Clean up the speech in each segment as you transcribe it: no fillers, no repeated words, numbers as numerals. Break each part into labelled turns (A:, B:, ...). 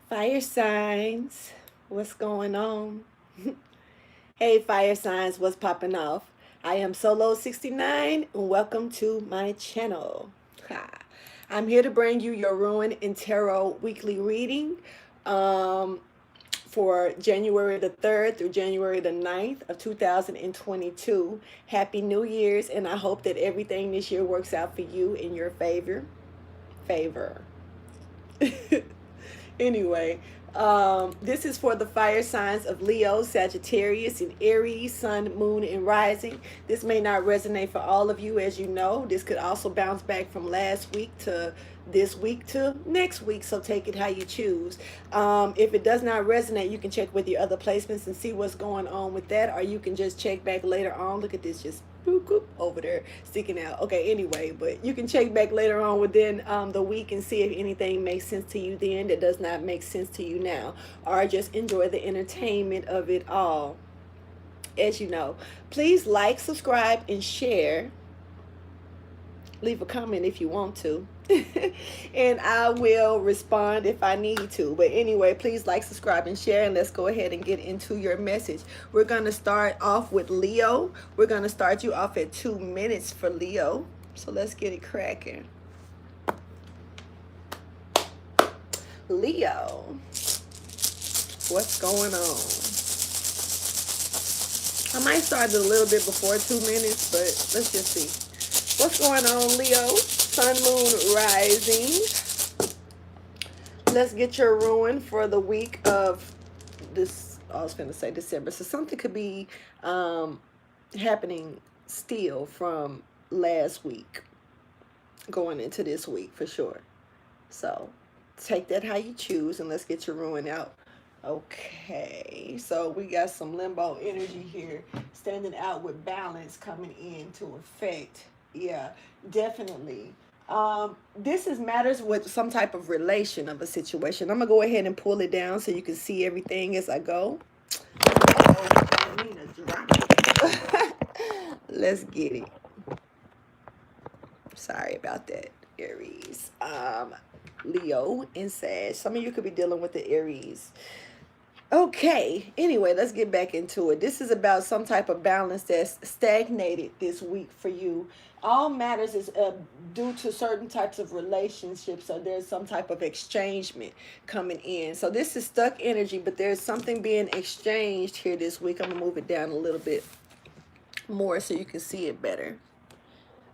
A: Fire signs, what's going on? Hey, fire signs, what's popping off? I am Solo69 and welcome to my channel. Ha. I'm here to bring you your Ruin and Tarot weekly reading for January the 3rd through January the 9th of 2022. Happy New Year's, and I hope that everything this year works out for you in your favor. Favor. Anyway, this is for the fire signs of Leo, Sagittarius, and Aries, Sun, Moon, and Rising. This may not resonate for all of you, as you know. This could also bounce back from last week to this week to next week, so take it how you choose. If it does not resonate, you can check with your other placements and see what's going on with that, or you can just check back later on. Look at this, just over there sticking out. Okay, anyway, but you can check back later on within the week and see if anything makes sense to you then that does not make sense to you now, or just enjoy the entertainment of it all. As you know, please like, subscribe, and share. Leave a comment if you want to. And I will respond if I need to. But anyway, please like, subscribe, and share. And let's go ahead and get into your message. We're going to start off with Leo. We're going to start you off at 2 minutes for Leo. So let's get it cracking. Leo, what's going on? I might start a little bit before 2 minutes, but let's just see. What's going on, Leo? Sun, Moon, Rising. Let's get your ruin for the week of this. I was going to say December. So something could be happening still from last week going into this week for sure. So take that how you choose, and let's get your ruin out. Okay, so we got some limbo energy here, standing out with balance coming into effect. Yeah, definitely. This is matters with some type of relation of a situation. I'm gonna go ahead and pull it down so you can see everything as I go. I mean a drop. Let's get it. Sorry about that, Aries. Leo and Sag. Some of you could be dealing with the Aries. Okay, anyway, let's get back into it. This is about some type of balance that's stagnated this week for you. All matters is due to certain types of relationships, so there's some type of exchangement coming in. So this is stuck energy, but there's something being exchanged here this week. I'm going to move it down a little bit more so you can see it better.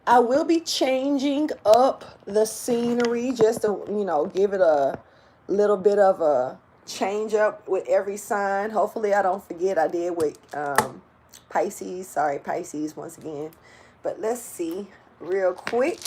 A: I will be changing up the scenery just to, you know, give it a little bit of a change up with every sign. Hopefully I don't forget I did with Pisces. Sorry, Pisces once again. But let's see real quick.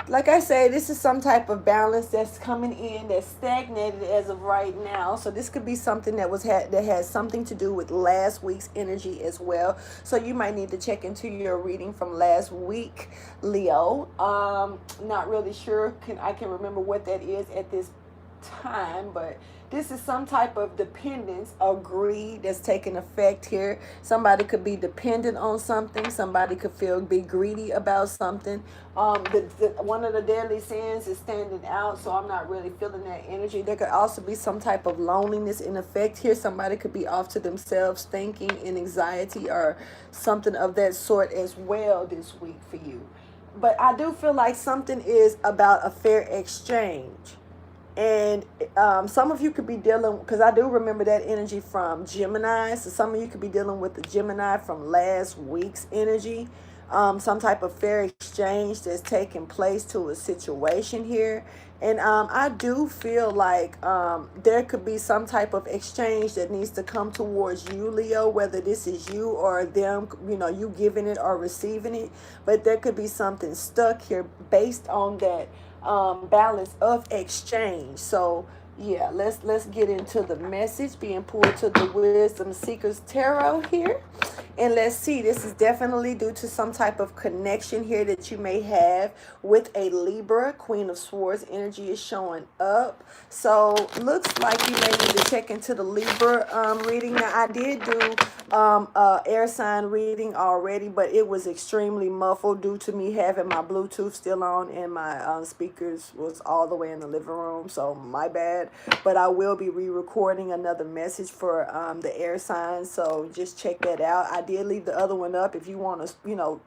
A: Like I say, this is some type of balance that's coming in that's stagnated as of right now. So this could be something that that has something to do with last week's energy as well. So you might need to check into your reading from last week, Leo. Not really sure. I can remember what that is at this time, but this is some type of dependence or greed that's taking effect here. Somebody could be dependent on something. Somebody could be greedy about something. One of the deadly sins is standing out, so I'm not really feeling that energy. There could also be some type of loneliness in effect here. Somebody could be off to themselves thinking in anxiety or something of that sort as well this week for you. But I do feel like something is about a fair exchange. And some of you could be dealing, because I do remember that energy from Gemini. So some of you could be dealing with the Gemini from last week's energy. Some type of fair exchange that's taking place to a situation here. And I do feel like there could be some type of exchange that needs to come towards you, Leo, whether this is you or them, you know, you giving it or receiving it. But there could be something stuck here based on that balance of exchange. So yeah, let's get into the message being pulled to the Wisdom Seekers Tarot here. And let's see, this is definitely due to some type of connection here that you may have with a Libra. Queen of Swords energy is showing up. So looks like you may need to check into the Libra reading. Now, I did do air sign reading already, but it was extremely muffled due to me having my Bluetooth still on and my speakers was all the way in the living room. So my bad. But I will be re-recording another message for the air signs. So just check that out. I did leave the other one up if you want to, you know,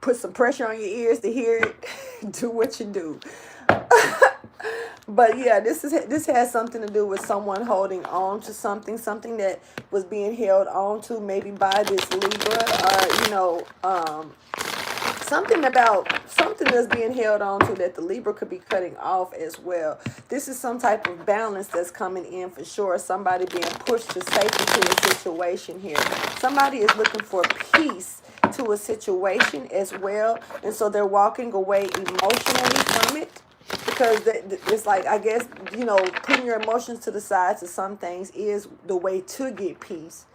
A: put some pressure on your ears to hear it. Do what you do. But yeah, this has something to do with someone holding on to something that was being held on to, maybe by this Libra, or you know, something that's being held on to that the Libra could be cutting off as well. This is some type of balance that's coming in for sure. Somebody being pushed to safety to a situation here. Somebody is looking for peace to a situation as well, and so they're walking away emotionally from it. Because it's like, I guess, you know, putting your emotions to the side to some things is the way to get peace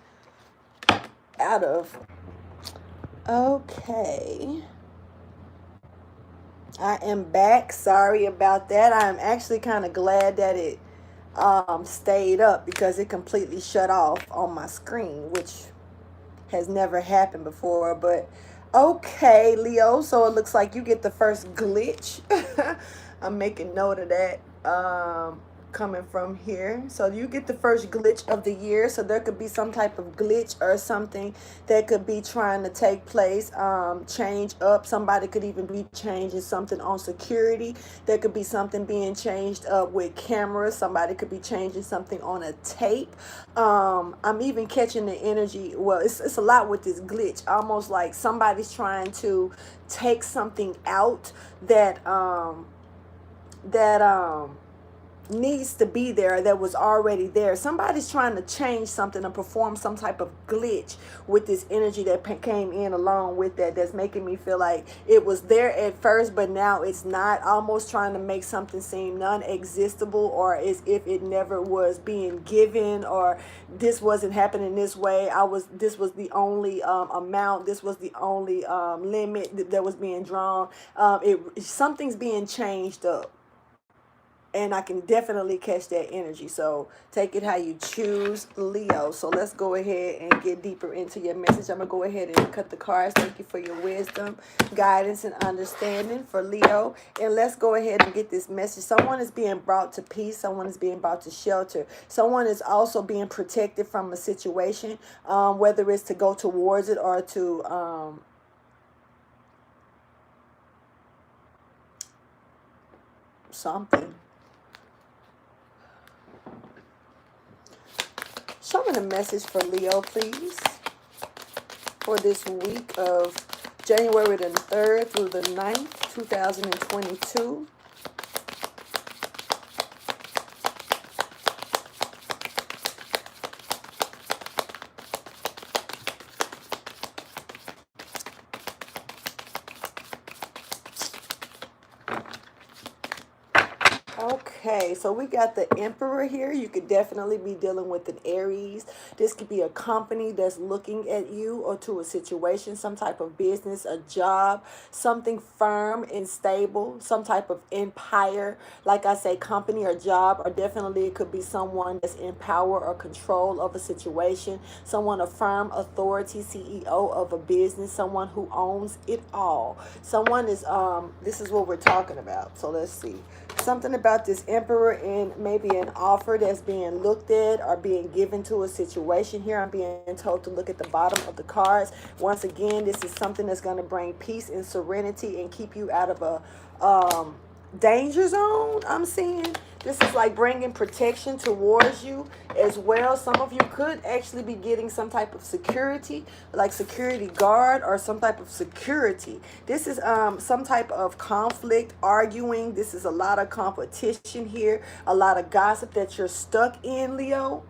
A: out of. Okay. I am back. Sorry about that. I'm actually kind of glad that it stayed up because it completely shut off on my screen, which has never happened before. But okay, Leo, so it looks like you get the first glitch. I'm making note of that coming from here. So you get the first glitch of the year. So there could be some type of glitch or something that could be trying to take place, change up. Somebody could even be changing something on security. There could be something being changed up with cameras. Somebody could be changing something on a tape. I'm even catching the energy. Well, it's a lot with this glitch. Almost like somebody's trying to take something out that needs to be there, that was already there. Somebody's trying to change something or perform some type of glitch with this energy that came in along with that, that's making me feel like it was there at first but now it's not, almost trying to make something seem non-existable, or as if it never was being given, or this wasn't happening this way. This was the only amount, this was the only limit that was being drawn. Something's being changed up. And I can definitely catch that energy. So take it how you choose, Leo. So let's go ahead and get deeper into your message. I'm going to go ahead and cut the cards. Thank you for your wisdom, guidance, and understanding for Leo. And let's go ahead and get this message. Someone is being brought to peace. Someone is being brought to shelter. Someone is also being protected from a situation, whether it's to go towards it or to... something. Show me the message for Leo, please, for this week of January the 3rd through the 9th, 2022. Okay, so we got the Emperor here. You could definitely be dealing with an Aries. This could be a company that's looking at you or to a situation, some type of business, a job, something firm and stable, some type of empire. Like I say, company or job, or definitely it could be someone that's in power or control of a situation, someone, a firm authority, CEO of a business, someone who owns it all. Someone is, this is what we're talking about. So let's see. Something about this Emperor and maybe an offer that's being looked at or being given to a situation here. I'm being told to look at the bottom of the cards. Once again, this is something that's going to bring peace and serenity and keep you out of a danger zone. I'm seeing this is like bringing protection towards you as well. Some of you could actually be getting some type of security, like security guard or some type of security. This is some type of conflict, arguing. This is a lot of competition here, a lot of gossip that you're stuck in, Leo.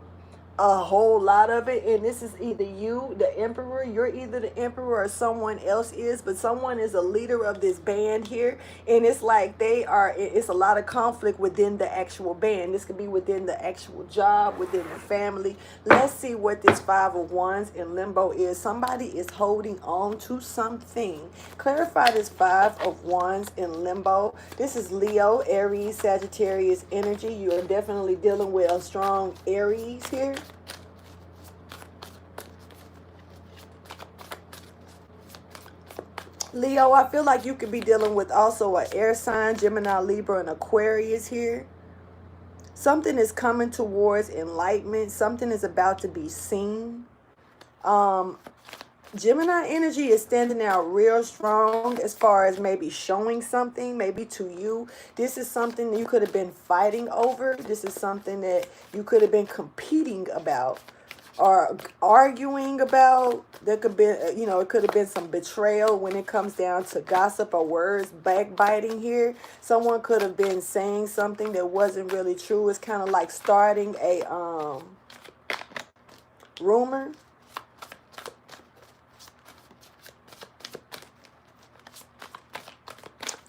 A: a whole lot of it, and this is either you, the emperor, you're either the emperor or someone else is, but someone is a leader of this band here, and it's like it's a lot of conflict within the actual band. This could be within the actual job, within the family. Let's see what this Five of Wands in limbo is. Somebody is holding on to something. Clarify this Five of Wands in limbo. This is Leo, Aries, Sagittarius energy. You are definitely dealing with a strong Aries here. Leo, I feel like you could be dealing with also an air sign, Gemini, Libra, and Aquarius here. Something is coming towards enlightenment. Something is about to be seen. Gemini energy is standing out real strong as far as maybe showing something, maybe to you. This is something that you could have been fighting over. This is something that you could have been competing about or arguing about. There could be, you know, it could have been some betrayal when it comes down to gossip or words, backbiting here. Someone could have been saying something that wasn't really true. It's kind of like starting a rumor.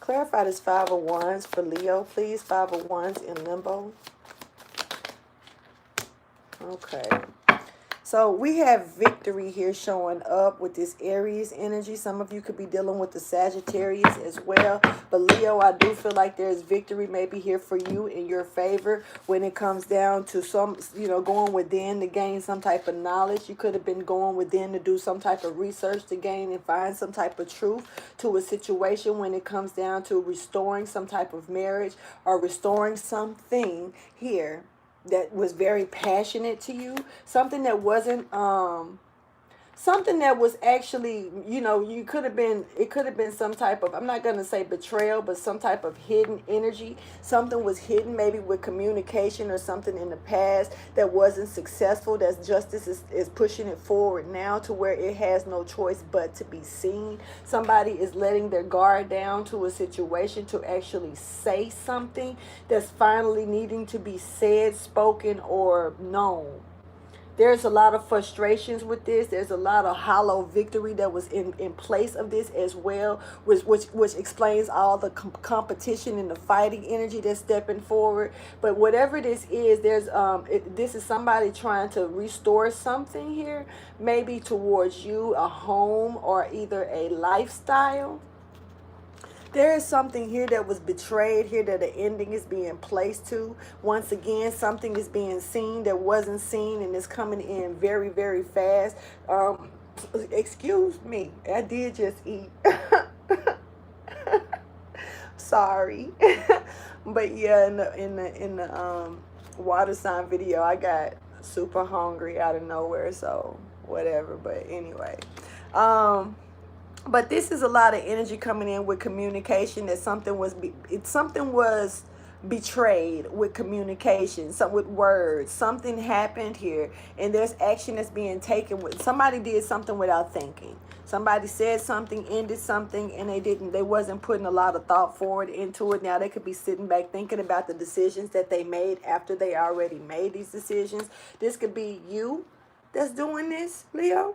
A: Clarify this Five of Wands for Leo, please. Five of Wands in limbo. Okay. So we have victory here showing up with this Aries energy. Some of you could be dealing with the Sagittarius as well. But Leo, I do feel like there's victory maybe here for you in your favor when it comes down to some, you know, going within to gain some type of knowledge. You could have been going within to do some type of research to gain and find some type of truth to a situation when it comes down to restoring some type of marriage or restoring something here that was very passionate to you, something that wasn't something that was actually, you know, you could have been, it could have been some type of, I'm not going to say betrayal, but some type of hidden energy. Something was hidden maybe with communication or something in the past that wasn't successful. That justice is pushing it forward now to where it has no choice but to be seen. Somebody is letting their guard down to a situation to actually say something that's finally needing to be said, spoken, or known. There's a lot of frustrations with this. There's a lot of hollow victory that was in place of this as well, which explains all the competition and the fighting energy that's stepping forward. But whatever this is, there's this is somebody trying to restore something here, maybe towards you, a home or either a lifestyle. There is something here that was betrayed here that the ending is being placed to. Once again, something is being seen that wasn't seen and is coming in very, very fast. Excuse me, I did just eat. Sorry. But yeah, in the water sign video, I got super hungry out of nowhere, so whatever. But anyway, but this is a lot of energy coming in with communication, that something was betrayed with communication, with words. Something happened here, and there's action that's being taken. With somebody did something without thinking. Somebody said something, ended something, and they wasn't putting a lot of thought forward into it. Now they could be sitting back thinking about the decisions that they made after they already made these decisions. This could be you that's doing this, Leo.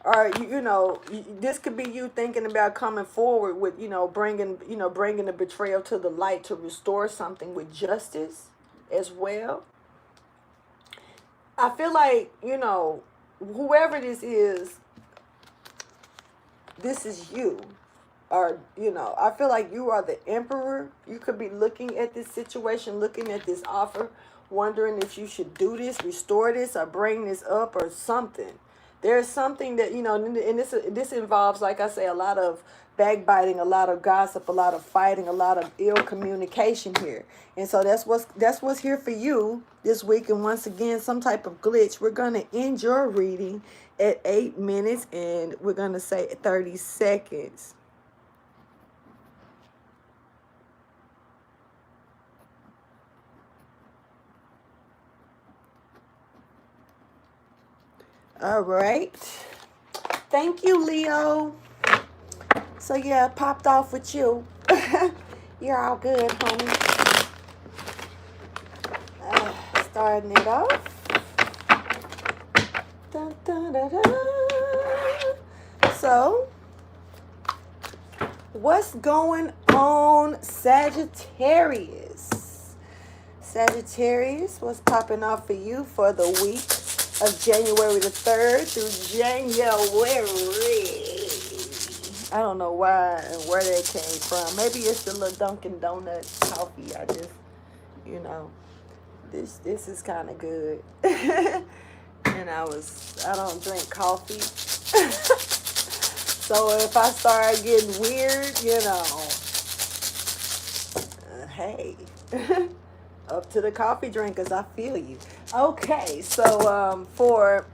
A: Or, you know, this could be you thinking about coming forward with, bringing the betrayal to the light to restore something with justice as well. I feel like, whoever this is you. Or, I feel like you are the emperor. You could be looking at this situation, looking at this offer, wondering if you should do this, restore this, or bring this up or something. There's something that, and this involves, like I say, a lot of backbiting, a lot of gossip, a lot of fighting, a lot of ill communication here. And so that's what's here for you this week. And once again, some type of glitch. We're going to end your reading at 8 minutes, and we're going to say 30 seconds. All right. Thank you, Leo. So, yeah, popped off with you. You're all good, homie. starting it off. Dun, dun, dun, dun. So, what's going on, Sagittarius? Sagittarius, what's popping off for you for the week of January the 3rd through January? I don't know why and where that came from. Maybe it's the little Dunkin' Donuts coffee. I just, you know, this is kind of good. And I don't drink coffee. So if I start getting weird, hey, up to the coffee drinkers, I feel you. Okay, so for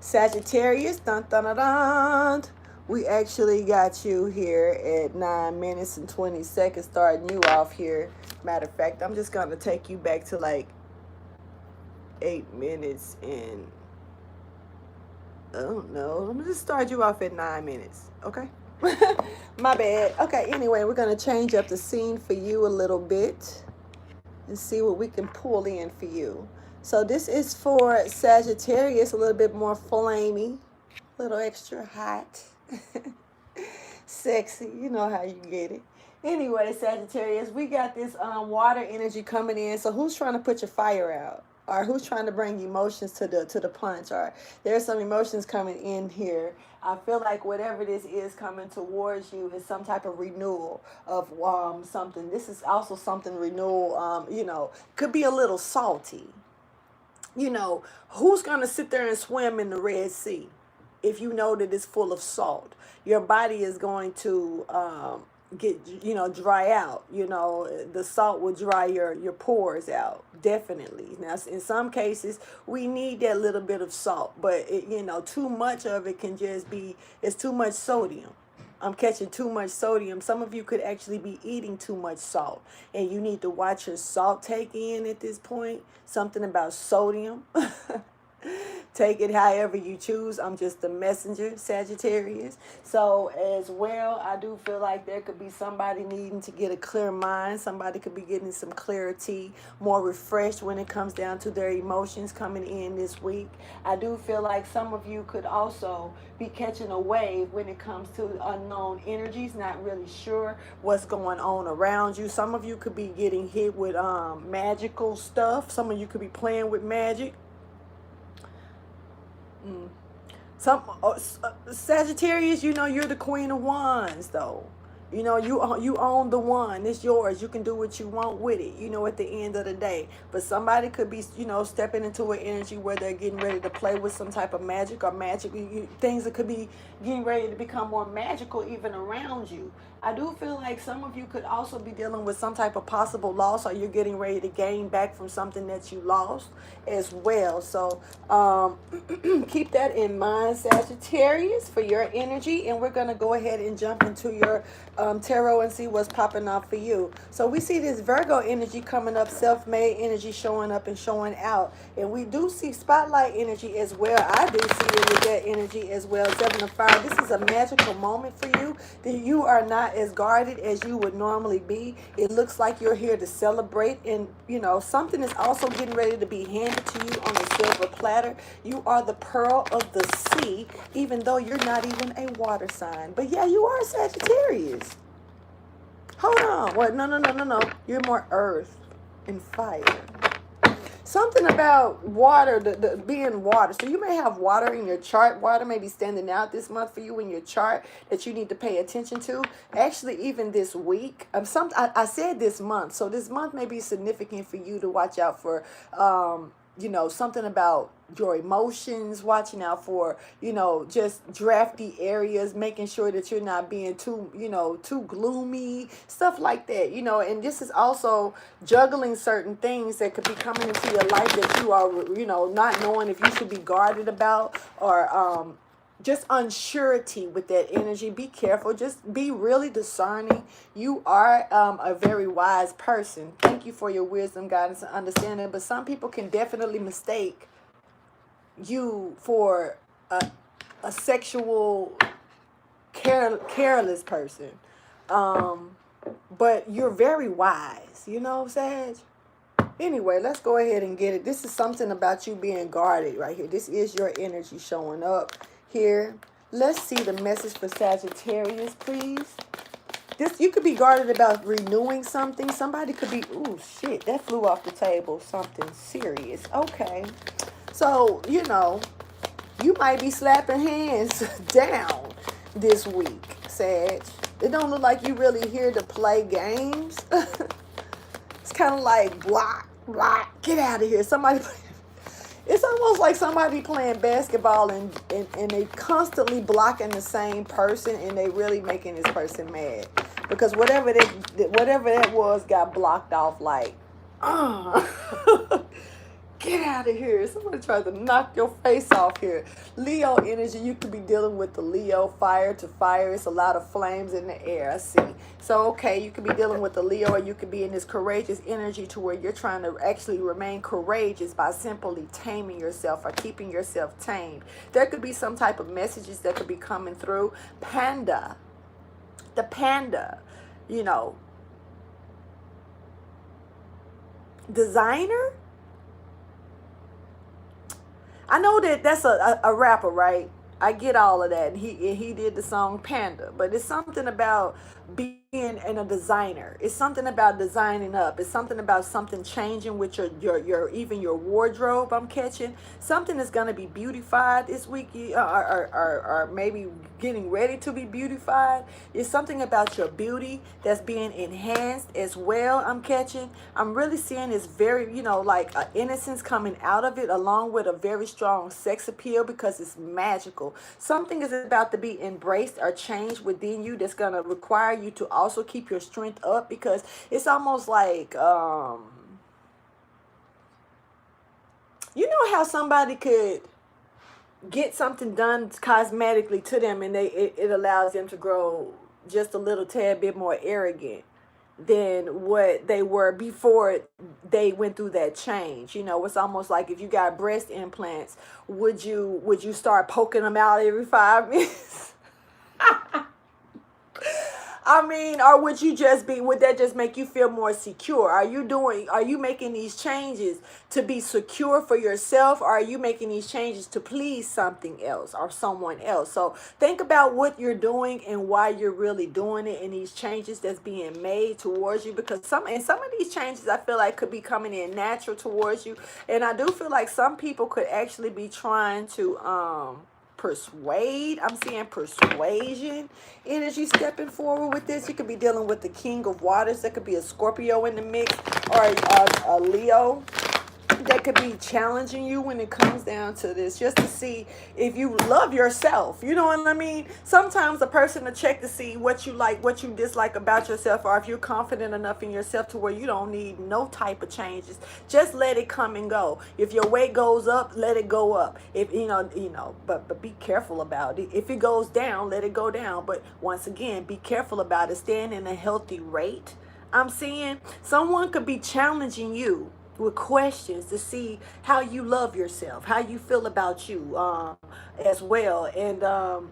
A: Sagittarius, dun, dun, dun, dun, we actually got you here at 9 minutes and 20 seconds, starting you off here. Matter of fact, I'm just going to take you back to like 8 minutes and, I don't know, I'm going to just start you off at 9 minutes, okay? My bad. Okay, anyway, we're going to change up the scene for you a little bit and see what we can pull in for you. So this is for Sagittarius, a little bit more flamey, a little extra hot, sexy, you know how you get it. Anyway, Sagittarius, we got this water energy coming in. So who's trying to put your fire out? Or who's trying to bring emotions to the punch? Or there's some emotions coming in here. I feel like whatever this is coming towards you is some type of renewal of something. This is also something renewal, could be a little salty. Who's going to sit there and swim in the Red Sea if you know that it's full of salt? Your body is going to dry out. The salt will dry your pores out, definitely. Now, in some cases, we need that little bit of salt, but too much of it can just be, it's too much sodium. I'm catching too much sodium. Some of you could actually be eating too much salt, and you need to watch your salt take in at this point. Something about sodium. Take it however you choose. I'm just the messenger, Sagittarius. So as well, I do feel like there could be somebody needing to get a clear mind. Somebody could be getting some clarity, more refreshed when it comes down to their emotions coming in this week. I do feel like some of you could also be catching a wave when it comes to unknown energies, not really sure what's going on around you. Some of you could be getting hit with magical stuff. Some of you could be playing with magic. Sagittarius, you're the Queen of Wands, though. You own the wand. It's yours. You can do what you want with it, at the end of the day. But somebody could be, stepping into an energy where they're getting ready to play with some type of magic or things that could be getting ready to become more magical even around you. I do feel like some of you could also be dealing with some type of possible loss, or you're getting ready to gain back from something that you lost as well. So keep that in mind, Sagittarius, for your energy. And we're going to go ahead and jump into your tarot and see what's popping off for you. So we see this Virgo energy coming up, self-made energy showing up and showing out. And we do see spotlight energy as well. I do see it with that energy as well. 7 of Fire. This is a magical moment for you. That you are not as guarded as you would normally be. It looks like you're here to celebrate, and something is also getting ready to be handed to you on a silver platter. You are the pearl of the sea, even though you're not even a water sign. But yeah, you are Sagittarius. Hold on. What? No. You're more earth and fire. Something about water, the being water. So you may have water in your chart. Water may be standing out this month for you in your chart that you need to pay attention to. Actually, even this week. I said this month. So this month may be significant for you to watch out for, something about your emotions, watching out for, just drafty areas, making sure that you're not being too gloomy, stuff like that, and this is also juggling certain things that could be coming into your life that you are, not knowing if you should be guarded about, or, just unsurety with that energy. Be careful. Just be really discerning. You are a very wise person. Thank you for your wisdom, guidance, and understanding. But some people can definitely mistake you for a sexual careless person. But you're very wise, Sag. Anyway, let's go ahead and get it. This is something about you being guarded right here. This is your energy showing up here. Let's see the message for Sagittarius, please. This, you could be guarded about renewing something. Somebody could be, ooh, shit, that flew off the table. Something serious. Okay. So, you know, you might be slapping hands down this week, Sag. It don't look like you really here to play games. It's kind of like block, get out of here. Somebody, it's almost like somebody playing basketball and they constantly blocking the same person and they really making this person mad. Because whatever that was got blocked off like, get out of here. Somebody tried to knock your face off here. Leo energy, you could be dealing with the Leo fire to fire. It's a lot of flames in the air, I see. So, okay, you could be dealing with the Leo, or you could be in this courageous energy to where you're trying to actually remain courageous by simply taming yourself or keeping yourself tamed. There could be some type of messages that could be coming through. Panda. The panda, you know. Designer? I know that that's a rapper, right? I get all of that. He did the song Panda, but it's something about being a designer. It's something about designing up. It's something about something changing with your even your wardrobe. I'm catching something that's gonna be beautified this week, or maybe getting ready to be beautified. It's something about your beauty that's being enhanced as well. I'm catching. I'm really seeing this very, you know, like innocence coming out of it, along with a very strong sex appeal because it's magical. Something is about to be embraced or changed within you that's gonna require you to also keep your strength up, because it's almost like you know how somebody could get something done cosmetically to them and it allows them to grow just a little tad bit more arrogant than what they were before they went through that change. You know, it's almost like if you got breast implants, would you start poking them out every 5 minutes? I mean, or would that just make you feel more secure? Are you making these changes to be secure for yourself, or are you making these changes to please something else or someone else? So think about what you're doing and why you're really doing it, and these changes that's being made towards you, because some of these changes I feel like could be coming in natural towards you. And I do feel like some people could actually be trying to persuade. I'm seeing persuasion energy stepping forward with this. You could be dealing with the King of Waters. There could be a Scorpio in the mix, or a Leo that could be challenging you when it comes down to this, just to see if you love yourself. You know what I mean? Sometimes a person will check to see what you like, what you dislike about yourself, or if you're confident enough in yourself to where you don't need no type of changes. Just let it come and go. If your weight goes up, let it go up. If but be careful about it. If it goes down, let it go down. But once again, be careful about it. Staying in a healthy rate. I'm seeing someone could be challenging you with questions to see how you love yourself, how you feel about you as well. And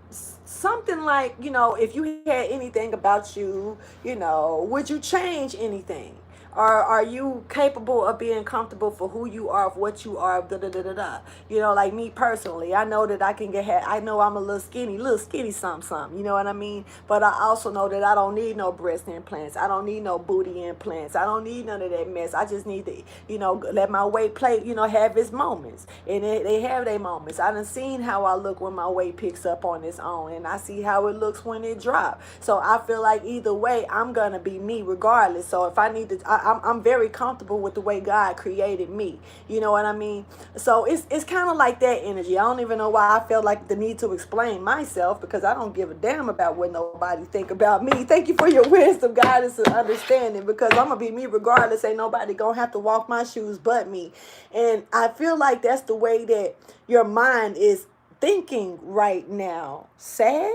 A: something like, you know, if you had anything about you, you know, would you change anything? Or are you capable of being comfortable for who you are, of what you are, da da da da da? You know, like me personally, I know that I can I know I'm a little skinny something, you know what I mean? But I also know that I don't need no breast implants. I don't need no booty implants. I don't need none of that mess. I just need to, you know, let my weight play, you know, have its moments. And they have their moments. I done seen how I look when my weight picks up on its own, and I see how it looks when it drops. So I feel like either way, I'm going to be me regardless. So if I need to, I'm very comfortable with the way God created me. You know what I mean? So it's kind of like that energy. I don't even know why I felt like the need to explain myself, because I don't give a damn about what nobody think about me. Thank you for your wisdom, guidance, and understanding, because I'm going to be me regardless. Ain't nobody going to have to walk my shoes but me. And I feel like that's the way that your mind is thinking right now, Sag.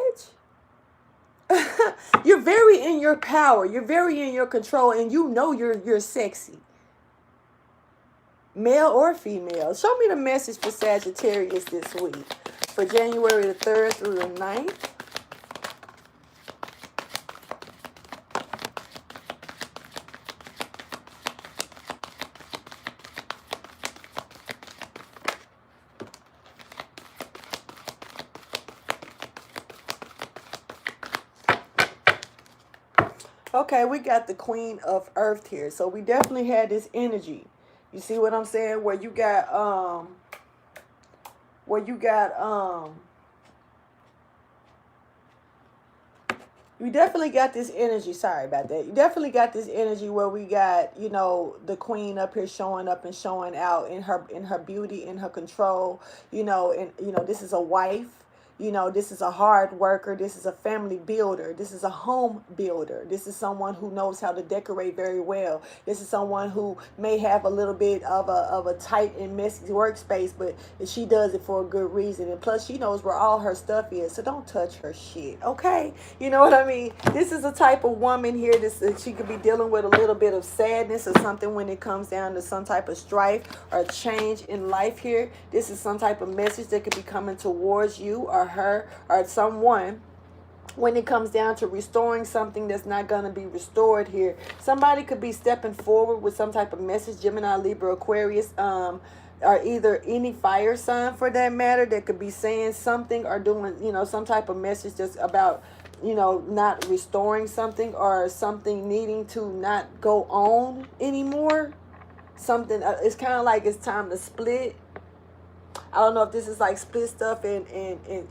A: You're very in your power. You're very in your control, and you know you're sexy. Male or female. Show me the message for Sagittarius this week, for January the 3rd through the 9th. Okay, we got the Queen of Earth here. So we definitely had this energy. You see what I'm saying? Where you got you definitely got this energy. Sorry about that. You definitely got this energy where we got, you know, the queen up here showing up and showing out in her beauty, in her control, you know, and you know, this is a wife. You know, this is a hard worker. This is a family builder. This is a home builder. This is someone who knows how to decorate very well. This is someone who may have a little bit of a tight and messy workspace, but she does it for a good reason. And plus, she knows where all her stuff is. So don't touch her shit, okay? You know what I mean? This is a type of woman here that she could be dealing with a little bit of sadness or something when it comes down to some type of strife or change in life here. This is some type of message that could be coming towards you or her or someone when it comes down to restoring something that's not going to be restored here. Somebody could be stepping forward with some type of message. Gemini, Libra, Aquarius, or either any fire sign for that matter, that could be saying something or doing, you know, some type of message just about, you know, not restoring something or something needing to not go on anymore. Something, it's kind of like it's time to split. I don't know if this is like split stuff and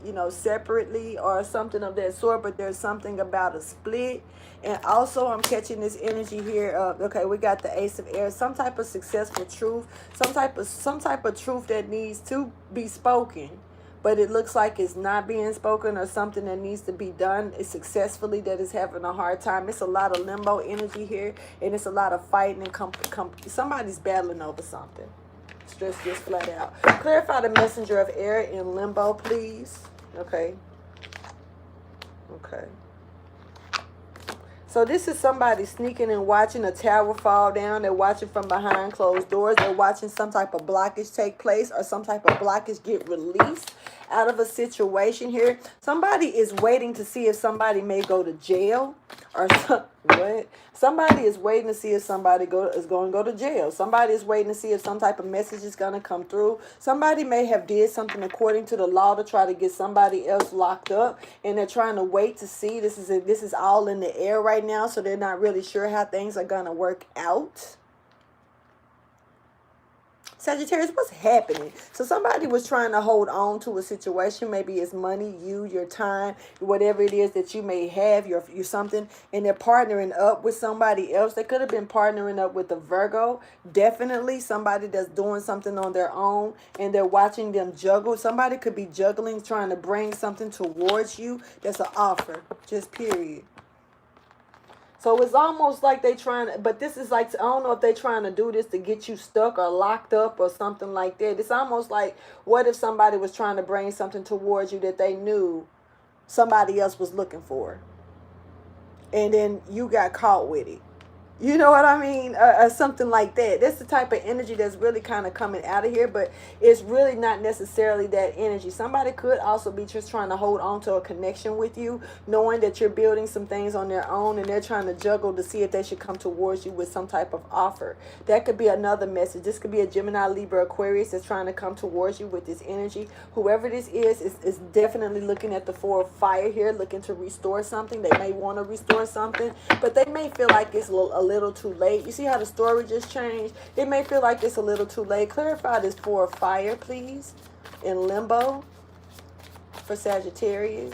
A: you know, separately or something of that sort, but there's something about a split. And also I'm catching this energy here of, okay, we got the Ace of Air, some type of successful truth, some type of truth that needs to be spoken, but it looks like it's not being spoken, or something that needs to be done successfully that is having a hard time. It's a lot of limbo energy here, and it's a lot of fighting and somebody's battling over something. Just flat out. Clarify the messenger of air in limbo, please. Okay. Okay. So this is somebody sneaking and watching a tower fall down. They're watching from behind closed doors. They're watching some type of blockage take place, or some type of blockage get released out of a situation here. Somebody is waiting to see if somebody may go to jail, or what? Somebody is waiting to see if somebody is going to go to jail. Somebody is waiting to see if some type of message is going to come through. Somebody may have did something according to the law to try to get somebody else locked up, and they're trying to wait to see. This is all in the air right now, so they're not really sure how things are going to work out. Sagittarius, what's happening? So somebody was trying to hold on to a situation. Maybe it's money, your time, whatever it is that you may have, your something, and they're partnering up with somebody else. They could have been partnering up with a Virgo. Definitely somebody that's doing something on their own, and they're watching them juggle. Somebody could be juggling, trying to bring something towards you. That's an offer, just period. So it's almost like they trying to, but this is like, I don't know if they trying to do this to get you stuck or locked up or something like that. It's almost like, what if somebody was trying to bring something towards you that they knew somebody else was looking for, and then you got caught with it? You know what I mean? Or something like that. That's the type of energy that's really kind of coming out of here, but it's really not necessarily that energy. Somebody could also be just trying to hold on to a connection with you, knowing that you're building some things on their own, and they're trying to juggle to see if they should come towards you with some type of offer. That could be another message. This could be a Gemini, Libra, Aquarius that's trying to come towards you with this energy. Whoever this is definitely looking at the Four of Fire here, looking to restore something. They may want to restore something, but they may feel like it's a little too late. You see how the story just changed? It may feel like it's a little too late. Clarify this Four of Fire, please, in limbo for Sagittarius.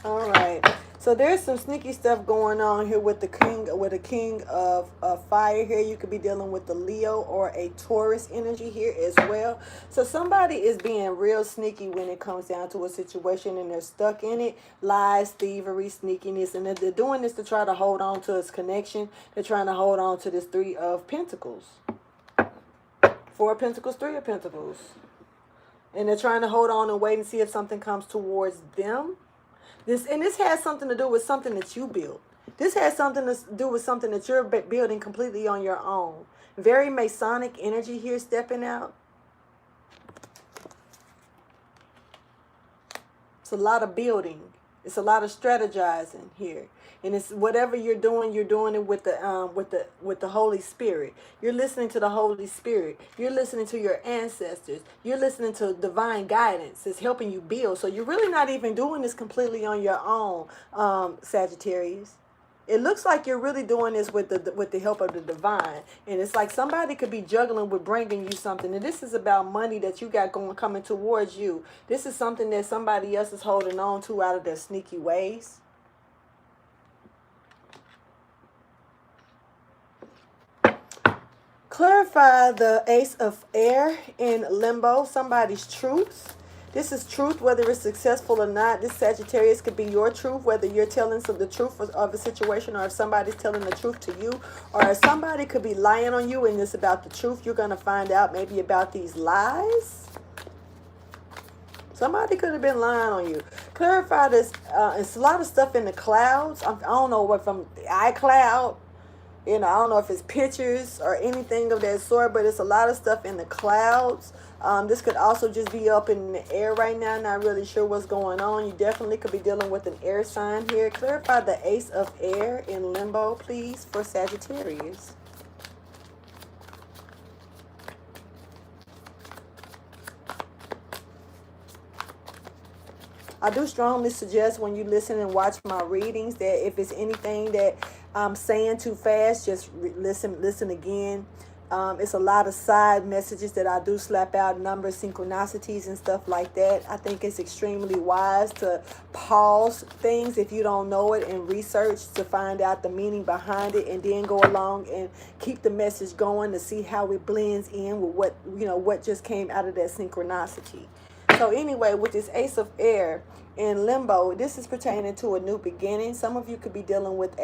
A: All right. So there's some sneaky stuff going on here with the king of fire here. You could be dealing with the Leo or a Taurus energy here as well. So somebody is being real sneaky when it comes down to a situation, and they're stuck in it. Lies, thievery, sneakiness, and they're doing this to try to hold on to this connection. They're trying to hold on to this Three of Pentacles Four of Pentacles, Three of Pentacles. And they're trying to hold on and wait and see if something comes towards them. This has something to do with something that you built. This has something to do with something that you're building completely on your own. Very Masonic energy here stepping out. It's a lot of building. It's a lot of strategizing here. And it's whatever you're doing it with the Holy Spirit. You're listening to the Holy Spirit. You're listening to your ancestors. You're listening to divine guidance. It's helping you build. So you're really not even doing this completely on your own, Sagittarius. It looks like you're really doing this with the help of the divine. And it's like somebody could be juggling with bringing you something. And this is about money that you got coming towards you. This is something that somebody else is holding on to out of their sneaky ways. Clarify the Ace of Air in limbo, somebody's truth. This is truth, whether it's successful or not. This Sagittarius could be your truth, whether you're telling the truth of a situation or if somebody's telling the truth to you. Or if somebody could be lying on you and it's about the truth, you're going to find out maybe about these lies. Somebody could have been lying on you. Clarify this. It's a lot of stuff in the clouds. I don't know what from the iCloud. You know, I don't know if it's pictures or anything of that sort, but it's a lot of stuff in the clouds. This could also just be up in the air right now. Not really sure what's going on. You definitely could be dealing with an air sign here. Clarify the Ace of Air in limbo, please, for Sagittarius. I do strongly suggest when you listen and watch my readings that if it's anything that I'm saying too fast, just listen again. It's a lot of side messages that I do slap out, numbers, synchronicities, and stuff like that. I think it's extremely wise to pause things if you don't know it and research to find out the meaning behind it, and then go along and keep the message going to see how it blends in with what just came out of that synchronicity. So anyway, with this Ace of Air in limbo, this is pertaining to a new beginning. Some of you could be dealing with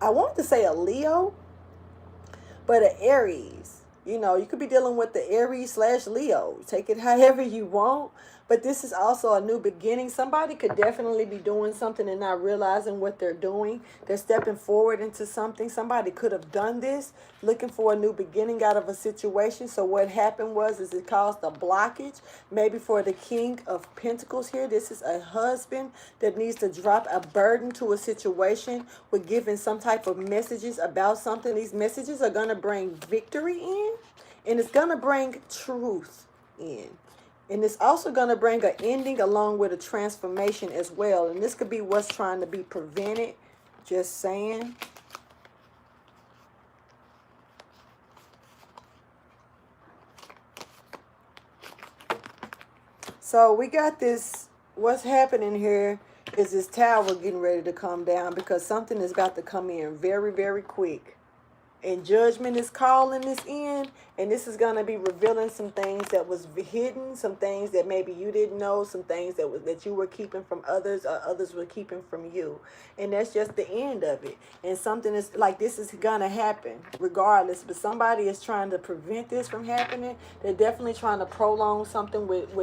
A: I want to say a Leo, but an Aries. You know, you could be dealing with the Aries/Leo. Take it however you want. But this is also a new beginning. Somebody could definitely be doing something and not realizing what they're doing. They're stepping forward into something. Somebody could have done this, looking for a new beginning out of a situation. So what happened is it caused a blockage. Maybe for the King of Pentacles here, this is a husband that needs to drop a burden to a situation with giving some type of messages about something. These messages are going to bring victory in, and it's going to bring truth in. And it's also going to bring an ending along with a transformation as well. And this could be what's trying to be prevented. Just saying. So we got this. What's happening here is this tower getting ready to come down because something is about to come in very, very quick. And judgment is calling this in, and this is going to be revealing some things that was hidden, some things that maybe you didn't know, some things that you were keeping from others or others were keeping from you. And that's just the end of it. And something is like this is going to happen regardless, but somebody is trying to prevent this from happening. They're definitely trying to prolong something with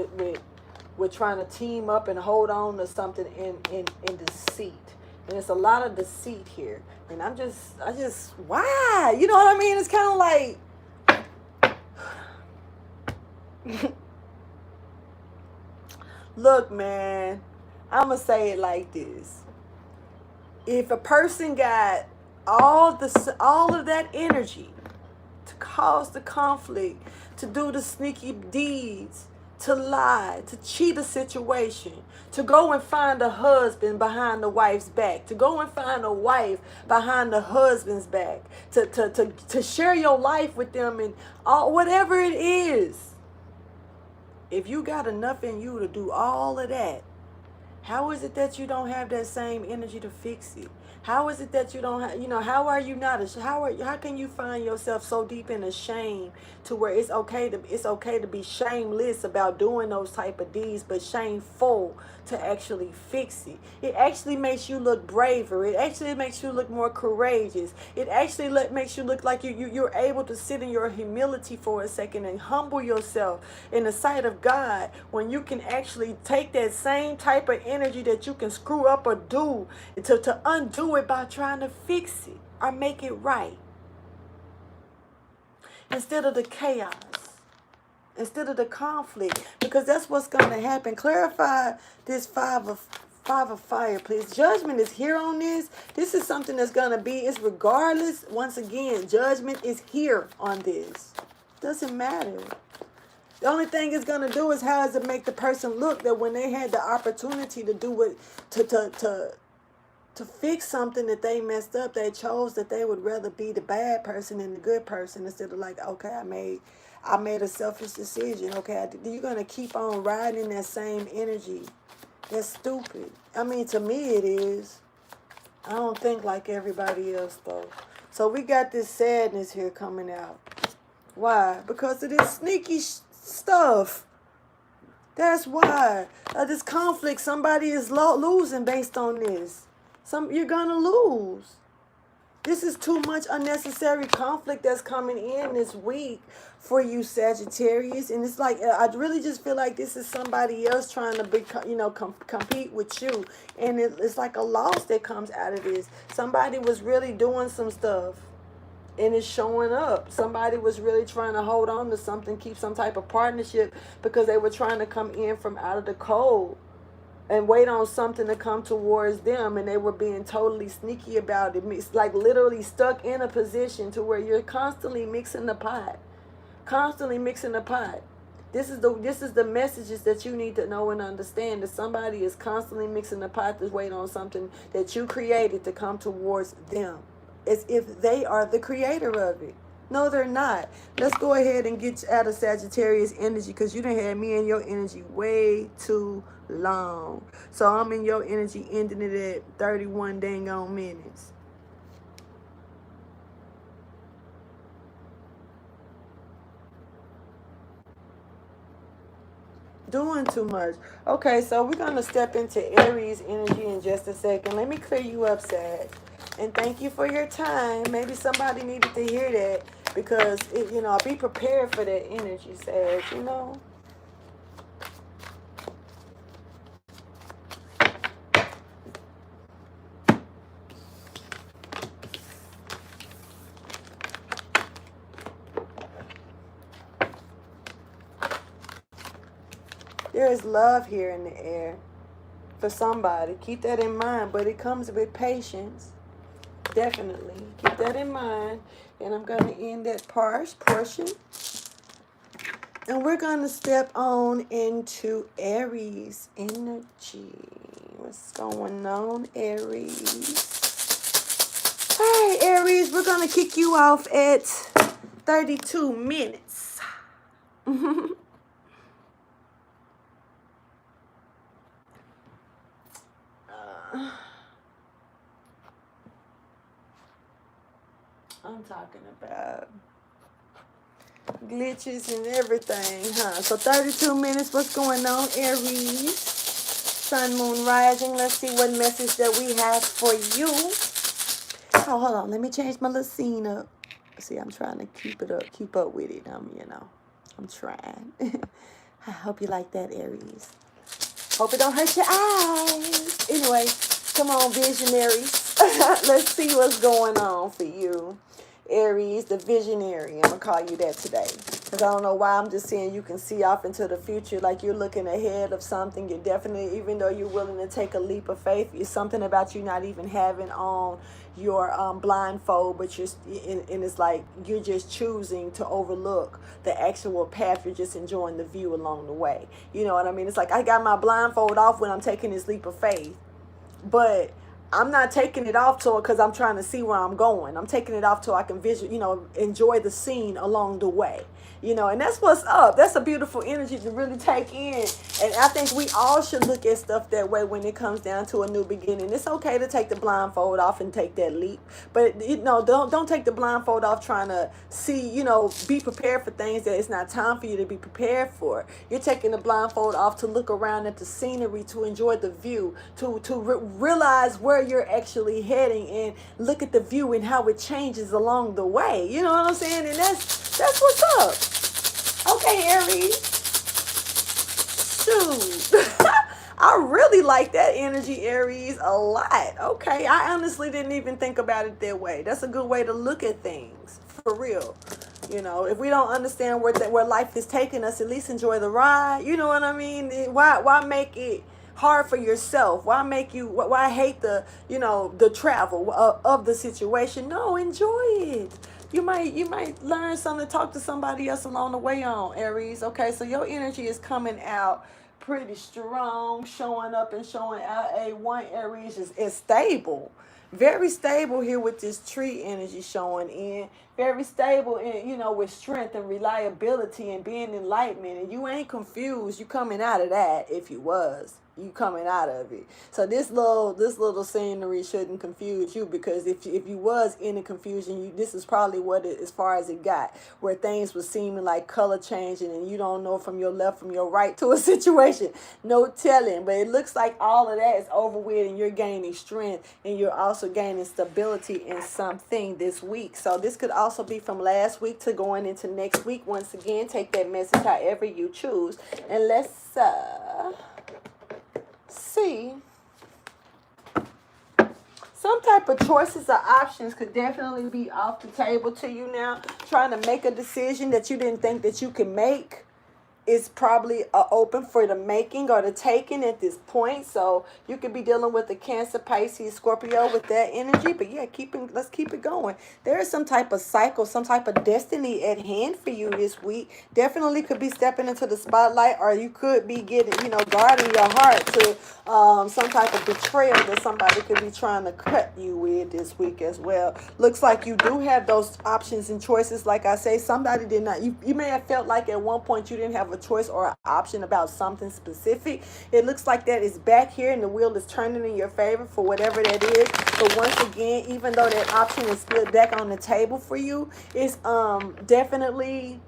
A: trying to team up and hold on to something in deceit. And it's a lot of deceit here. And I just, why? You know what I mean? It's kind of like, look, man, I'm going to say it like this. If a person got all of that energy to cause the conflict, to do the sneaky deeds, to lie, to cheat a situation, to go and find a husband behind the wife's back, to go and find a wife behind the husband's back, to share your life with them and all, whatever it is. If you got enough in you to do all of that, how is it that you don't have that same energy to fix it? How is it that you don't have, how are you not, how can you find yourself so deep in a shame to where it's okay to be shameless about doing those type of deeds, but shameful to actually fix it? It actually makes you look braver. It actually makes you look more courageous. It actually makes you look like you're able to sit in your humility for a second and humble yourself in the sight of God, when you can actually take that same type of energy that you can screw up or do to undo it by trying to fix it or make it right, instead of the chaos, instead of the conflict, because that's what's going to happen. Clarify this five of fire, please. Judgment is here on this. This is something that's going to be, it's regardless. Once again, judgment is here on this. Doesn't matter. The only thing it's going to do is how does it make the person look that when they had the opportunity to do what, to fix something that they messed up, they chose that they would rather be the bad person than the good person, instead of like, okay, I made a selfish decision. Okay, you're going to keep on riding in that same energy. That's stupid. I mean, to me it is. I don't think like everybody else though. So we got this sadness here coming out. Why? Because of this sneaky stuff. That's why. This conflict, somebody is losing based on this. You're gonna lose. This is too much unnecessary conflict that's coming in this week for you, Sagittarius. And it's like, I really just feel like this is somebody else trying to compete with you. And it's like a loss that comes out of this. Somebody was really doing some stuff, and it's showing up. Somebody was really trying to hold on to something, keep some type of partnership, because they were trying to come in from out of the cold and wait on something to come towards them, and they were being totally sneaky about it. It's like literally stuck in a position to where you're constantly mixing the pot. Constantly mixing the pot. This is the messages that you need to know and understand, that somebody is constantly mixing the pot to wait on something that you created to come towards them, as if they are the creator of it. No, they're not. Let's go ahead and get out of Sagittarius energy, because you done had me in your energy way too long. So I'm in your energy, ending it at 31 dang on minutes. Doing too much. Okay, so we're going to step into Aries energy in just a second. Let me clear you up, Sag. And thank you for your time. Maybe somebody needed to hear that, because, be prepared for that energy, Sag, There is love here in the air for somebody. Keep that in mind, but it comes with patience. Definitely. Keep that in mind. And I'm going to end that portion. And we're going to step on into Aries energy. What's going on, Aries? All right, Aries, we're going to kick you off at 32 minutes. I'm talking about glitches and everything, huh? So 32 minutes, what's going on, Aries? Sun, moon, rising. Let's see what message that we have for you. Oh, hold on. Let me change my little scene up. See, I'm trying to keep up with it. I'm trying. I hope you like that, Aries. Hope it don't hurt your eyes. Anyway, come on, visionaries. Let's see what's going on for you. Aries, the visionary. I'm going to call you that today. Because I don't know why, I'm just saying you can see off into the future, like you're looking ahead of something. You're definitely, even though you're willing to take a leap of faith, it's something about you not even having on your blindfold, but and it's like you're just choosing to overlook the actual path. You're just enjoying the view along the way. You know what I mean? It's like I got my blindfold off when I'm taking this leap of faith, but I'm not taking it off because I'm trying to see where I'm going. I'm taking it off till I can enjoy the scene along the way. You know, and that's what's up. That's a beautiful energy to really take in. And I think we all should look at stuff that way when it comes down to a new beginning. It's okay to take the blindfold off and take that leap. But, you know, don't take the blindfold off trying to see, you know, be prepared for things that it's not time for you to be prepared for. You're taking the blindfold off to look around at the scenery, to enjoy the view, to realize where you're actually heading and look at the view and how it changes along the way. You know what I'm saying? And that's what's up. Okay, Aries. Shoot. I really like that energy, Aries, a lot. Okay, I honestly didn't even think about it that way. That's a good way to look at things, for real. You know, if we don't understand where life is taking us, at least enjoy the ride. You know what I mean? Why make it hard for yourself? Why hate the, you know, the travel of the situation? No, enjoy it. You might learn something, talk to somebody else along the way on, Aries. Okay, so your energy is coming out pretty strong, showing up and showing out. A1 Aries is stable. Very stable here with this tree energy showing in. Very stable in, you know, with strength and reliability and being enlightenment. And you ain't confused. You coming out of that. If you was, you coming out of it. So this little scenery shouldn't confuse you, because if you was in a confusion, this is probably what it, as far as it got, where things were seeming like color changing and you don't know from your left from your right to a situation. No telling. But it looks like all of that is over with, and you're gaining strength, and you're also gaining stability in something this week. So this could also be from last week to going into next week. Once again, take that message however you choose, and let's see. Some type of choices or options could definitely be off the table to you now. Trying to make a decision that you didn't think that you could make is probably open for the making or the taking at this point. So you could be dealing with the Cancer, Pisces, Scorpio with that energy. But yeah, let's keep it going. There is some type of cycle, some type of destiny at hand for you this week. Definitely could be stepping into the spotlight, or you could be getting, you know, guarding your heart to some type of betrayal that somebody could be trying to cut you with this week as well. Looks like you do have those options and choices. Like I say, somebody did not, you may have felt like at one point you didn't have a choice or an option about something specific. It looks like that is back here and the wheel is turning in your favor for whatever that is. But once again, even though that option is still back on the table for you, it's definitely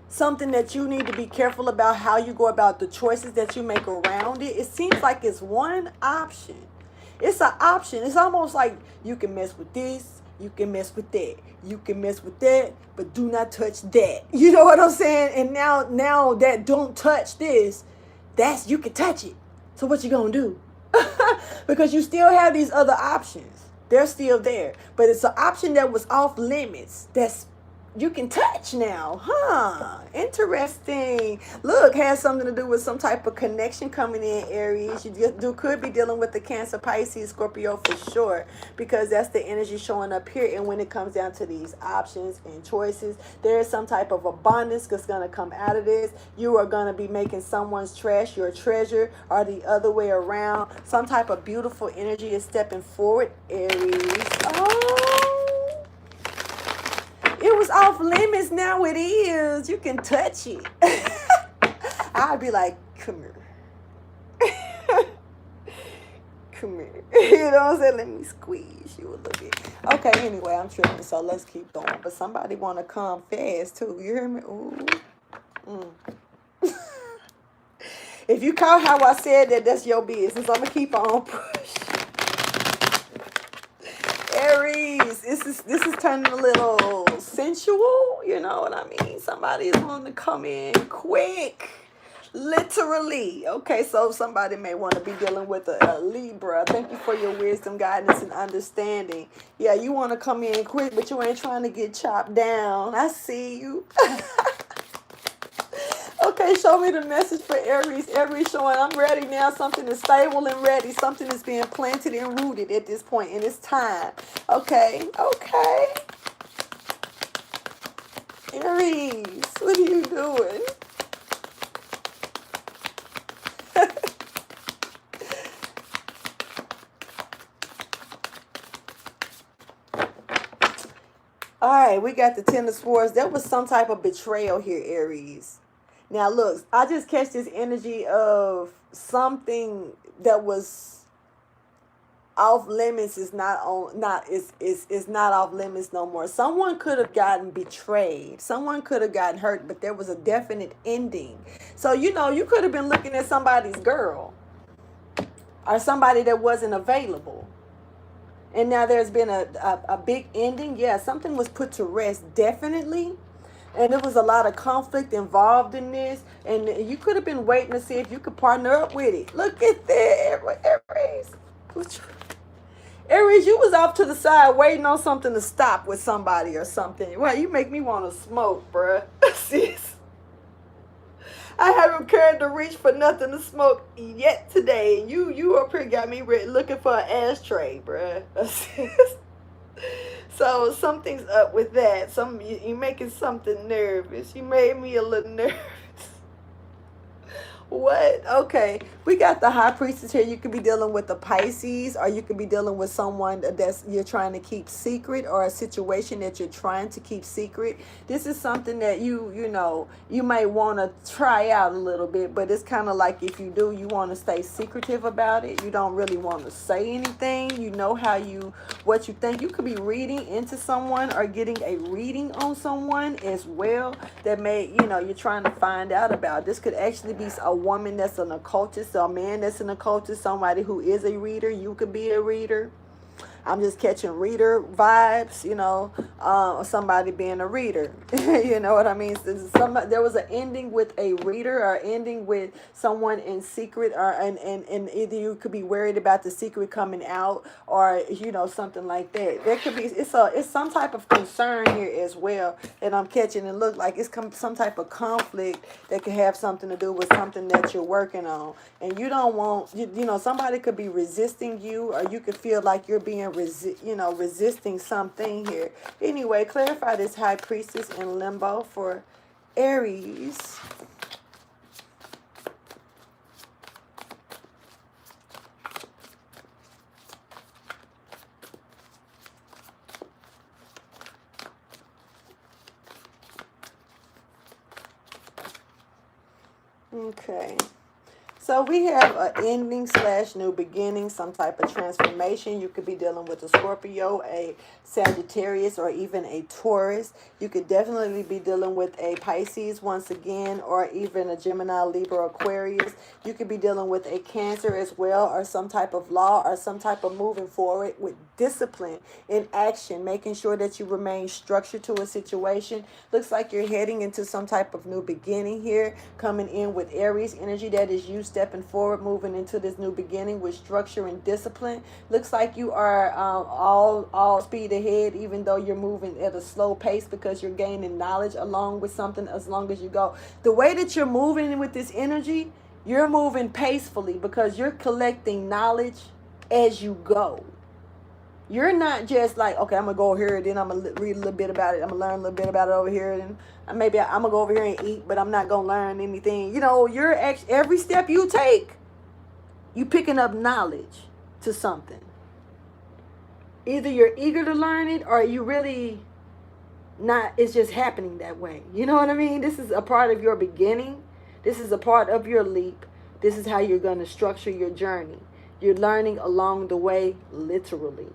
A: something that you need to be careful about how you go about the choices that you make around it. It seems like it's one option. It's an option. It's almost like you can mess with this, you can mess with that, you can mess with that, but do not touch that. You know what I'm saying? And now that don't touch this, that's, you can touch it. So what you gonna do? Because you still have these other options. They're still there. But it's an option that was off limits. That's you can touch now. Huh. Interesting. Look, has something to do with some type of connection coming in, Aries. You could be dealing with the Cancer, Pisces, Scorpio for sure, because that's the energy showing up here. And when it comes down to these options and choices, there is some type of abundance that's going to come out of this. You are going to be making someone's trash your treasure, or the other way around. Some type of beautiful energy is stepping forward, Aries. Oh, it was off limits. Now it is. You can touch it. I'd be like, come here. Come here. You know what I'm saying? Let me squeeze you a little bit. Okay, anyway, I'm tripping, so let's keep going. But somebody want to come fast, too. You hear me? Ooh. If you caught how I said that, that's your business. I'm going to keep on pushing. Aries, this is turning a little sensual, you know what I mean? Somebody is wanting to come in quick, literally. Okay, so somebody may want to be dealing with a Libra. Thank you for your wisdom, guidance, and understanding. Yeah, you want to come in quick, but you ain't trying to get chopped down. I see you. Okay, show me the message for Aries. Aries showing, I'm ready now. Something is stable and ready. Something is being planted and rooted at this point, and it's time. Okay. Aries, what are you doing? All Okay, we got the Ten of Swords. There was some type of betrayal here, Aries. Now, look, I just catch this energy of something that was off limits is not on not is not off limits no more. Someone could have gotten betrayed. Someone could have gotten hurt, but there was a definite ending. So, you know, you could have been looking at somebody's girl or somebody that wasn't available. And now there's been a big ending. Yeah, something was put to rest, definitely. And there was a lot of conflict involved in this. And you could have been waiting to see if you could partner up with it. Look at that, Aries. Aries, you was off to the side waiting on something to stop with somebody or something. Well, you make me want to smoke, bruh. Sis. I haven't cared to reach for nothing to smoke yet today. You up here got me looking for an ashtray, bruh. So something's up with that. You making something nervous. You made me a little nervous. What? Okay. We got the High Priestess here. You could be dealing with the Pisces, or you could be dealing with someone that's you're trying to keep secret, or a situation that you're trying to keep secret. This is something that you know, you may want to try out a little bit, but it's kind of like if you do, you want to stay secretive about it. You don't really want to say anything. You know what you think. You could be reading into someone or getting a reading on someone as well that may, you know, you're trying to find out about. This could actually be a woman that's an occultist, or a man that's an occultist, somebody who is a reader. You could be a reader. I'm just catching reader vibes, you know, somebody being a reader. You know what I mean? There was an ending with a reader, or ending with someone in secret, or and either you could be worried about the secret coming out, or, you know, something like that. There could be, it's some type of concern here as well that I'm catching. And look like it's some type of conflict that could have something to do with something that you're working on. And you don't want, you know, somebody could be resisting you, or you could feel like you're being resisting something here. Anyway, clarify this High Priestess in limbo for Aries. Okay. So we have an ending / new beginning, some type of transformation. You could be dealing with a Scorpio, a Sagittarius, or even a Taurus. You could definitely be dealing with a Pisces once again, or even a Gemini, Libra, Aquarius. You could be dealing with a Cancer as well, or some type of law, or some type of moving forward with discipline in action, making sure that you remain structured to a situation. Looks like you're heading into some type of new beginning here, coming in with Aries energy. That is you stepping forward, moving into this new beginning with structure and discipline. Looks like you are all speed ahead, even though you're moving at a slow pace, because you're gaining knowledge along with something as long as you go. The way that you're moving with this energy, you're moving pacefully because you're collecting knowledge as you go. You're not just like, okay, I'm going to go over here, then I'm going to read a little bit about it. I'm going to learn a little bit about it over here. And maybe I'm going to go over here and eat, but I'm not going to learn anything. You know, you're every step you take, you picking up knowledge to something. Either you're eager to learn it, or you really not, it's just happening that way. You know what I mean? This is a part of your beginning. This is a part of your leap. This is how you're going to structure your journey. You're learning along the way, literally.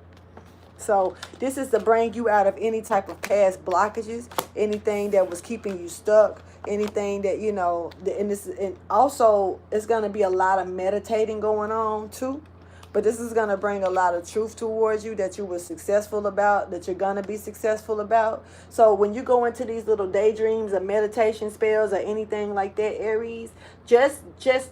A: So this is to bring you out of any type of past blockages, anything that was keeping you stuck, anything that, you know, and also it's going to be a lot of meditating going on too. But this is going to bring a lot of truth towards you that you were successful about, that you're going to be successful about. So when you go into these little daydreams or meditation spells or anything like that, Aries, just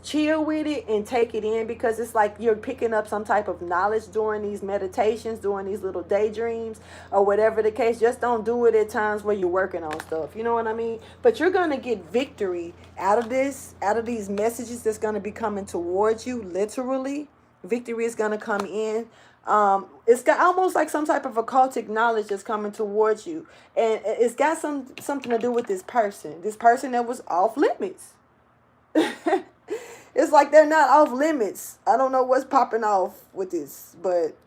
A: chill with it and take it in, because it's like you're picking up some type of knowledge during these meditations, during these little daydreams, or whatever the case. Just don't do it at times where you're working on stuff. You know what I mean? But you're going to get victory out of this, out of these messages that's going to be coming towards you, literally. Victory is going to come in. It's got almost like some type of occultic knowledge that's coming towards you. And it's got something to do with this person. This person that was off limits. It's like they're not off limits. I don't know what's popping off with this, but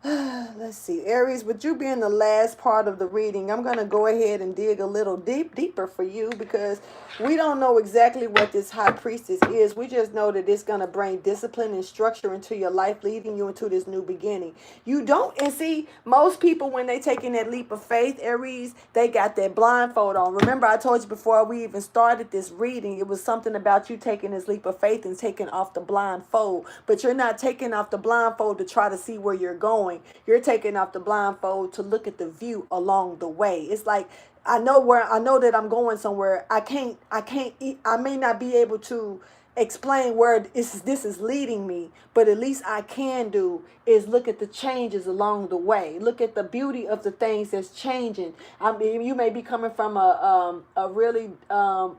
A: Let's see, Aries, with you being the last part of the reading, I'm going to go ahead and dig a little deeper for you, because we don't know exactly what this high priestess is. We just know that it's going to bring discipline and structure into your life, leading you into this new beginning. You don't, and see, most people, when they taking that leap of faith, Aries, they got that blindfold on. Remember, I told you before we even started this reading, it was something about you taking this leap of faith and taking off the blindfold. But you're not taking off the blindfold to try to see where you're going. You're taking off the blindfold to look at the view along the way. It's like, I know that I'm going somewhere. I may not be able to explain where this is leading me, but at least I can do is look at the changes along the way. Look at the beauty of the things that's changing. I mean, you may be coming from a really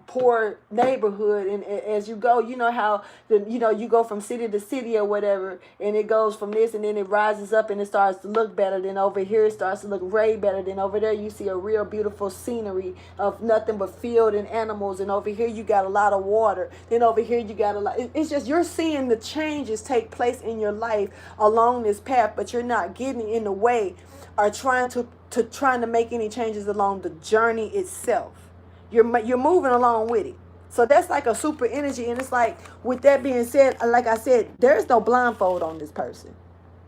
A: poor neighborhood, and as you go, you know how you go from city to city or whatever, and it goes from this, and then it rises up and it starts to look better. Then over here it starts to look way better. Then over there you see a real beautiful scenery of nothing but field and animals, and over here you got a lot of water. Then over here you got a lot. It's just you're seeing the changes take place in your life along this path, but you're not getting in the way or trying to make any changes along the journey itself. You're moving along with it. So that's like a super energy. And it's like, with that being said, like I said, there's no blindfold on this person.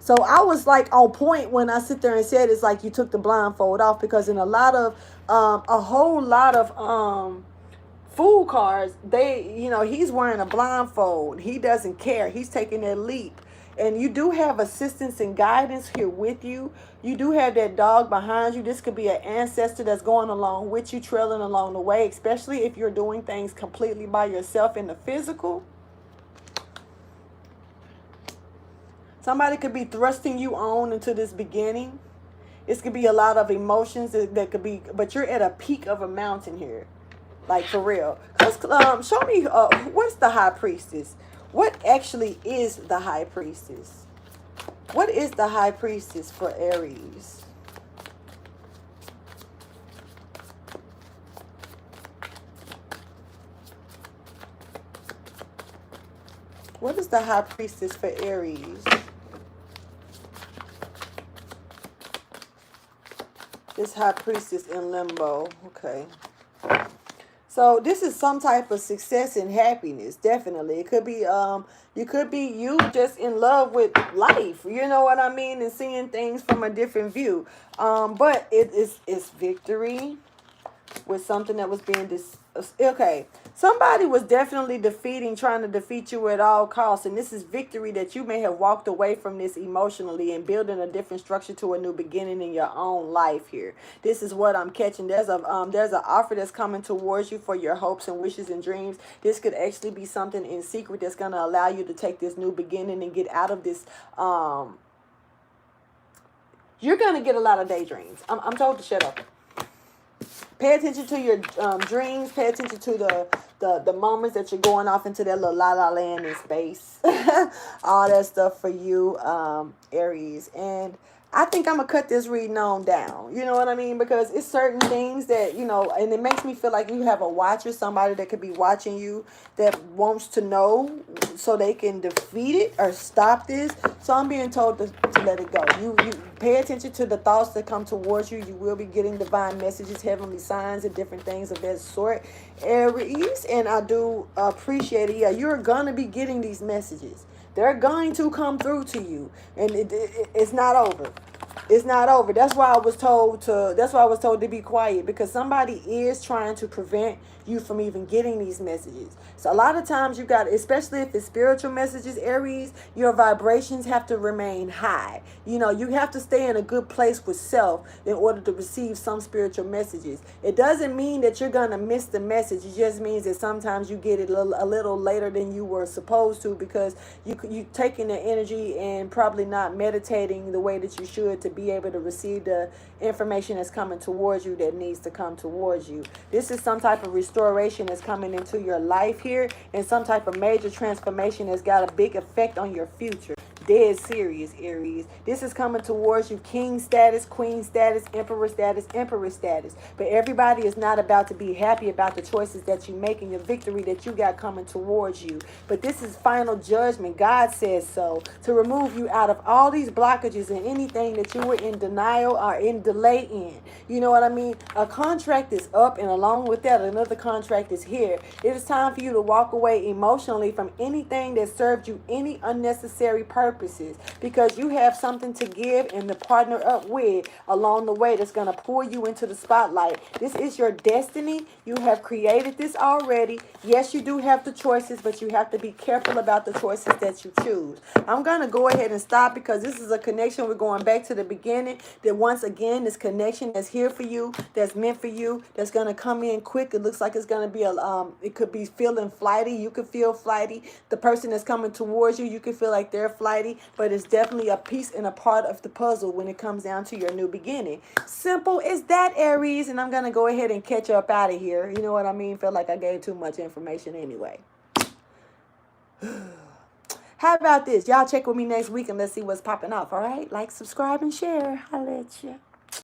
A: So I was like on point when I sit there and said it's like you took the blindfold off, because in a whole lot of fool cards, he's wearing a blindfold. He doesn't care. He's taking that leap. And you do have assistance and guidance here with you. You do have that dog behind you. This could be an ancestor that's going along with you, trailing along the way, especially if you're doing things completely by yourself in the physical. Somebody could be thrusting you on into this beginning. This could be a lot of emotions that could be, but you're at a peak of a mountain here. Like, for real. Show me, what's the high priestess? What actually is the high priestess? What is the high priestess for Aries? What is the high priestess for Aries? This high priestess in limbo. Okay. So this is some type of success and happiness, definitely. It could be you just in love with life, you know what I mean, and seeing things from a different view. But it's victory with something that was being okay. Somebody was definitely trying to defeat you at all costs, and this is victory that you may have walked away from this emotionally and building a different structure to a new beginning in your own life here. This is what I'm catching. There's an offer that's coming towards you for your hopes and wishes and dreams. This could actually be something in secret that's going to allow you to take this new beginning and get out of this. You're going to get a lot of daydreams. I'm told to shut up. Pay attention to your dreams. Pay attention to the moments that you're going off into that little la-la land in space. All that stuff for you, Aries. And I think I'm going to cut this reading on down. You know what I mean? Because it's certain things that, and it makes me feel like you have a watcher, somebody that could be watching you that wants to know so they can defeat it or stop this. So I'm being told to let it go. You pay attention to the thoughts that come towards you. You will be getting divine messages, heavenly signs, and different things of that sort, Aries. And I do appreciate it. Yeah, you're going to be getting these messages. They're going to come through to you, and it's not over. It's not over. That's why I was told to be quiet, because somebody is trying to prevent you from even getting these messages. So a lot of times you got, especially if it's spiritual messages, Aries, your vibrations have to remain high. You have to stay in a good place with self in order to receive some spiritual messages. It doesn't mean that you're going to miss the message. It just means that sometimes you get it a little later than you were supposed to, because you taking the energy and probably not meditating the way that you should to be able to receive the information that's coming towards you that needs to come towards you. This is some type of restoration that's coming into your life here, and some type of major transformation that's got a big effect on your future. dead serious, Aries. This is coming towards you. King status, queen status, emperor status, empress status. But everybody is not about to be happy about the choices that you make and the victory that you got coming towards you. But this is final judgment. God says so. To remove you out of all these blockages and anything that you were in denial or in delay in. You know what I mean? A contract is up, and along with that, another contract is here. It is time for you to walk away emotionally from anything that served you any unnecessary purposes, because you have something to give and to partner up with along the way that's going to pull you into the spotlight. This is your destiny. You have created this already. Yes, you do have the choices, but you have to be careful about the choices that you choose. I'm going to go ahead and stop, because this is a connection. We're going back to the beginning. That once again, this connection that's here for you, that's meant for you, that's going to come in quick. It looks like it's going to be it could be feeling flighty. You could feel flighty. The person that's coming towards you, you could feel like they're flighty, but it's definitely a piece and a part of the puzzle when it comes down to your new beginning. Simple as that, Aries. And I'm going to go ahead and catch up out of here. You know what I mean? Feel like I gave too much information anyway. How about this? Y'all check with me next week and let's see what's popping off, all right? Like, subscribe, and share. Holla at ya.